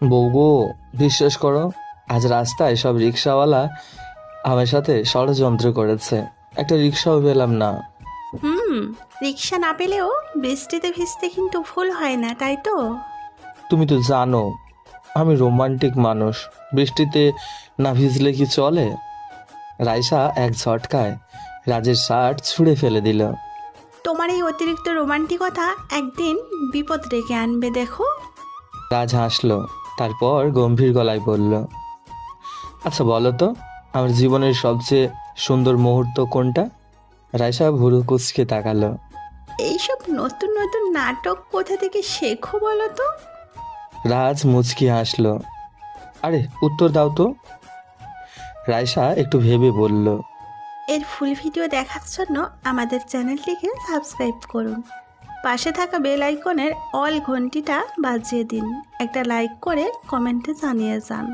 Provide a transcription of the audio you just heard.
বউ গো, বিশ্বাস করো, আজ রাস্তায় সব রিক্সাওয়ালা আমার সাথে ষড়যন্ত্র করেছে। একটা রিক্সাও পেলাম না। হুম। রিক্সা না পেলেও বৃষ্টিতে ভিজতে কিন্তু ভুল হয় না, তাই তো? তুমি তো জানো আমি রোমান্টিক মানুষ, বৃষ্টিতে না ভিজলে কি চলে? রাইসা এক ঝটকায় রাজের শার্ট ছুঁড়ে ফেলে দিল। তোমার এই অতিরিক্ত রোমান্টিকতা একদিন বিপদ ডেকে আনবে, দেখো। রাজ হাসলো, তারপর গম্ভীর গলায় বলল, আচ্ছা বলো তো, আমার জীবনের সবচেয়ে সুন্দর মুহূর্ত কোনটা? রাইসা ভুরু কুঁচকে তাকালো। এইসব নতুন নতুন নাটক কোথা থেকে শেখো বলো তো? রাজ মুচকি হাসলো। আরে উত্তর দাও তো। রাইসা একটু ভেবে বলল, এর ফুল ভিডিও দেখার জন্য আমাদের চ্যানেলটিকে সাবস্ক্রাইব করুন। পাশে থাকা বেল আইকনের অল ঘন্টিটা বাজিয়ে দিন। একটা লাইক করে কমেন্টে জানিয়ে যান।